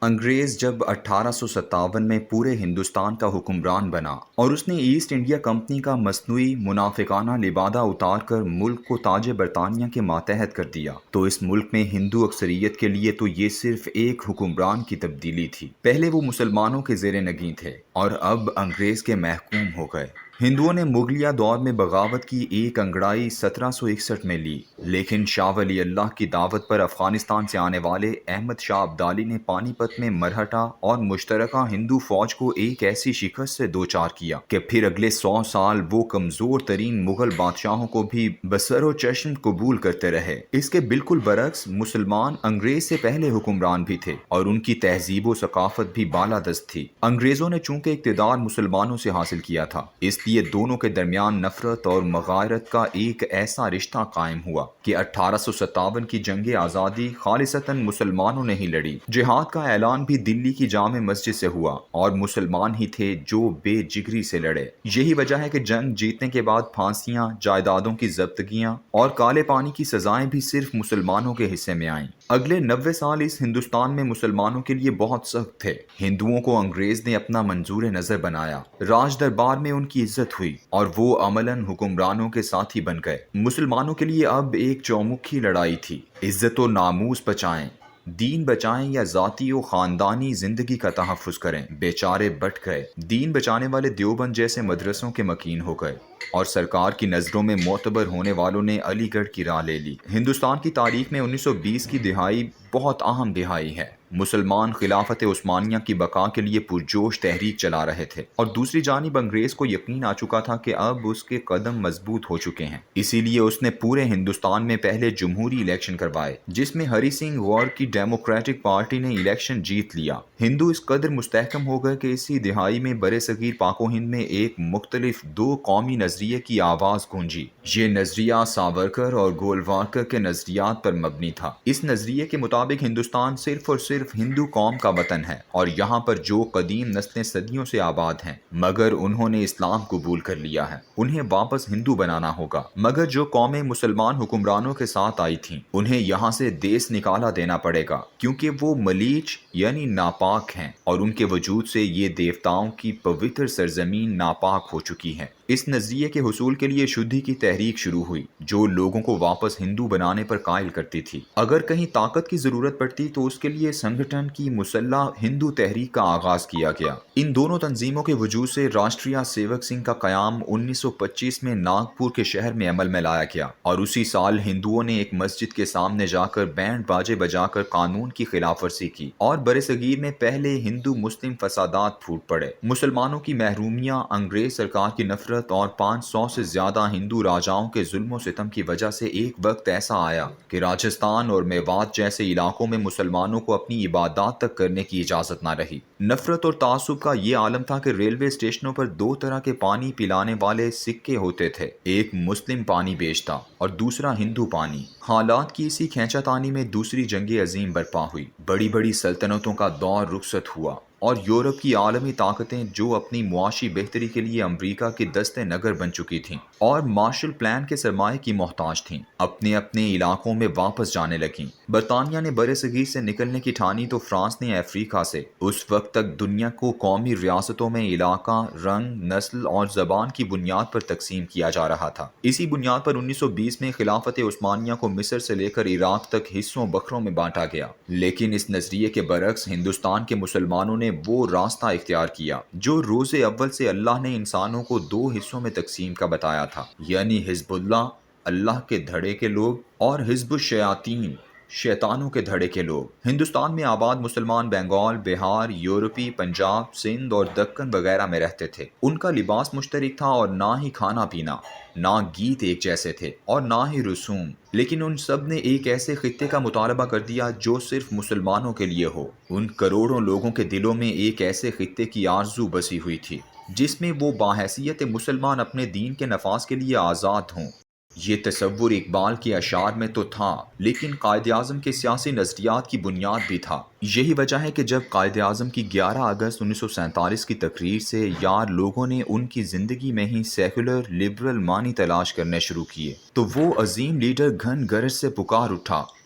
انگریز جب 1857 میں پورے ہندوستان کا حکمران بنا اور اس نے ایسٹ انڈیا کمپنی کا مصنوعی منافقانہ لبادہ اتار کر ملک کو تاج برطانیہ کے ماتحت کر دیا تو اس ملک میں ہندو اکثریت کے لیے تو یہ صرف ایک حکمران کی تبدیلی تھی۔ پہلے وہ مسلمانوں کے زیر نگین تھے اور اب انگریز کے محکوم ہو گئے۔ ہندوؤں نے مغلیہ دور میں بغاوت کی ایک انگڑائی 1761 میں لی، لیکن شاہ ولی اللہ کی دعوت پر افغانستان سے آنے والے احمد شاہ ابدالی نے پانی پت میں مرہٹا اور مشترکہ ہندو فوج کو ایک ایسی شکست سے دوچار کیا کہ پھر اگلے 100 سال وہ کمزور ترین مغل بادشاہوں کو بھی بسر و چشم قبول کرتے رہے۔ اس کے بالکل برعکس مسلمان انگریز سے پہلے حکمران بھی تھے اور ان کی تہذیب و ثقافت بھی بالادست تھی۔ انگریزوں نے چونکہ اقتدار مسلمانوں سے حاصل کیا تھا، اس لیے دونوں کے درمیان نفرت اور مغایرت کا ایک ایسا رشتہ قائم ہوا کہ 1857 کی جنگ آزادی خالصتاً مسلمانوں نے ہی لڑی۔ جہاد کا اعلان بھی دلی کی جامع مسجد سے ہوا اور مسلمان ہی تھے جو بے جگری سے لڑے۔ یہی وجہ ہے کہ جنگ جیتنے کے بعد پھانسیاں، جائیدادوں کی ضبطگیاں اور کالے پانی کی سزائیں بھی صرف مسلمانوں کے حصے میں آئیں۔ اگلے 90 سال اس ہندوستان میں مسلمانوں کے لیے بہت سخت تھے۔ ہندوؤں کو انگریز نے اپنا منظور نظر بنایا، راج دربار میں ان کی عزت ہوئی اور وہ عملاً حکمرانوں کے ساتھی بن گئے۔ مسلمانوں کے لیے اب ایک چومکھی لڑائی تھی، عزت و ناموس بچائیں، دین بچائیں یا ذاتی و خاندانی زندگی کا تحفظ کریں۔ بیچارے بٹ گئے۔ دین بچانے والے دیوبند جیسے مدرسوں کے مکین ہو گئے اور سرکار کی نظروں میں معتبر ہونے والوں نے علی گڑھ کی راہ لے لی۔ ہندوستان کی تاریخ میں 1920 کی دہائی بہت اہم دہائی ہے۔ مسلمان خلافت عثمانیہ کی بقا کے لیے پرجوش تحریک چلا رہے تھے اور دوسری جانب انگریز کو یقین آ چکا تھا کہ اب اس کے قدم مضبوط ہو چکے ہیں۔ اسی لیے اس نے پورے ہندوستان میں پہلے جمہوری الیکشن کروائے جس میں ہری سنگھ غور کی ڈیموکریٹک پارٹی نے الیکشن جیت لیا۔ ہندو اس قدر مستحکم ہو گئے کہ اسی دہائی میں برِ صغیر پاک و ہند میں ایک مختلف دو قومی نظریے کی آواز گونجی۔ یہ نظریہ ساورکر اور گولوارکر کے نظریات پر مبنی تھا۔ اس نظریے کے مطابق ہندوستان صرف اور صرف ہندو قوم کا وطن ہے اور یہاں پر جو قدیم نسلیں صدیوں سے آباد ہیں، مگر انہوں نے اسلام قبول کر لیا ہے، انہیں واپس ہندو بنانا ہوگا۔ مگر جو قومیں مسلمان حکمرانوں کے ساتھ آئی تھیں، انہیں یہاں سے دیس نکالا دینا پڑے گا کیونکہ وہ ملیچ یعنی ناپاک ہیں اور ان کے وجود سے یہ دیوتاؤں کی پوتر سرزمین ناپاک ہو چکی ہے۔ اس نظریے کے حصول کے لیے شدھی کی تحریک شروع ہوئی جو لوگوں کو واپس ہندو بنانے پر قائل کرتی تھی۔ اگر کہیں طاقت کی ضرورت پڑتی تو اس کے لیے سنگٹھن کی مسلح ہندو تحریک کا آغاز کیا گیا۔ ان دونوں تنظیموں کے وجود سے راشٹریہ سیوک سنگھ کا قیام 1925 میں ناگپور کے شہر میں عمل میں لایا گیا اور اسی سال ہندوؤں نے ایک مسجد کے سامنے جا کر بینڈ باجے بجا کر قانون کی خلاف ورزی کی اور برصغیر میں پہلے ہندو مسلم فسادات پھوٹ پڑے۔ مسلمانوں کی محرومیاں، انگریز سرکار کی نفرت اور 500 سے زیادہ ہندو راجاؤں کے ظلم و ستم کی وجہ سے ایک وقت ایسا آیا کہ راجستھان اور میوات جیسے علاقوں میں مسلمانوں کو اپنی عبادات تک کرنے کی اجازت نہ رہی۔ نفرت اور تعصب کا یہ عالم تھا کہ ریلوے اسٹیشنوں پر دو طرح کے پانی پلانے والے سکے ہوتے تھے، ایک مسلم پانی بیچتا اور دوسرا ہندو پانی۔ حالات کی اسی کھینچا تانی میں دوسری جنگ عظیم برپا ہوئی۔ بڑی بڑی سلطنتوں کا دور رخصت ہوا اور یورپ کی عالمی طاقتیں جو اپنی معاشی بہتری کے لیے امریکہ کے دست نگر بن چکی تھیں اور مارشل پلان کے سرمایہ کی محتاج تھیں، اپنے اپنے علاقوں میں واپس جانے لگیں۔ برطانیہ نے برصغیر سے نکلنے کی ٹھانی تو فرانس نے افریقہ سے۔ اس وقت تک دنیا کو قومی ریاستوں میں علاقہ، رنگ، نسل اور زبان کی بنیاد پر تقسیم کیا جا رہا تھا۔ اسی بنیاد پر 1920 میں خلافت عثمانیہ کو مصر سے لے کر عراق تک حصوں بکھروں میں بانٹا گیا۔ لیکن اس نظریے کے برعکس ہندوستان کے مسلمانوں نے وہ راستہ اختیار کیا جو روز اول سے اللہ نے انسانوں کو دو حصوں میں تقسیم کا بتایا تھا، یعنی حزب اللہ کے دھڑے کے لوگ اور حزب الشیاطین شیطانوں کے دھڑے کے لوگ۔ ہندوستان میں آباد مسلمان بنگال، بہار، یورپی، پنجاب، سندھ اور دکن وغیرہ میں رہتے تھے۔ ان کا لباس مشترک تھا اور نہ ہی کھانا پینا، نہ گیت ایک جیسے تھے اور نہ ہی رسوم، لیکن ان سب نے ایک ایسے خطے کا مطالبہ کر دیا جو صرف مسلمانوں کے لیے ہو۔ ان کروڑوں لوگوں کے دلوں میں ایک ایسے خطے کی آرزو بسی ہوئی تھی جس میں وہ باحیثیت مسلمان اپنے دین کے نفاذ کے لیے آزاد ہوں۔ یہ تصور اقبال کے اشعار میں تو تھا، لیکن قائد اعظم کے سیاسی نظریات کی بنیاد بھی تھا۔ یہی وجہ ہے کہ جب قائد اعظم کی 11 اگست 1947 کی تقریر سے یار لوگوں نے ان کی زندگی میں ہی سیکولر لبرل معنی تلاش کرنے شروع کیے تو وہ عظیم لیڈر گھن گرج سے پکار اٹھا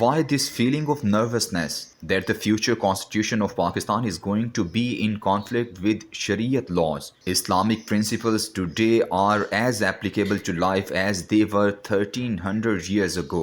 Why this feeling of nervousness that the future constitution of Pakistan is going to be in conflict with Shariat laws? Islamic principles today are as applicable to life as they were 1300 years ago.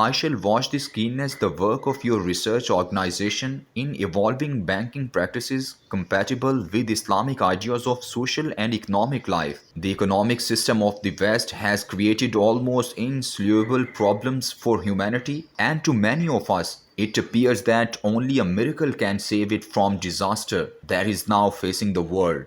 I shall watch this keenness the work of your research organization in evolving banking practices compatible with Islamic ideas of social and economic life. The economic system of the West has created almost insoluble problems for humanity, and to many of us, it appears that only a miracle can save it from disaster that is now facing the world.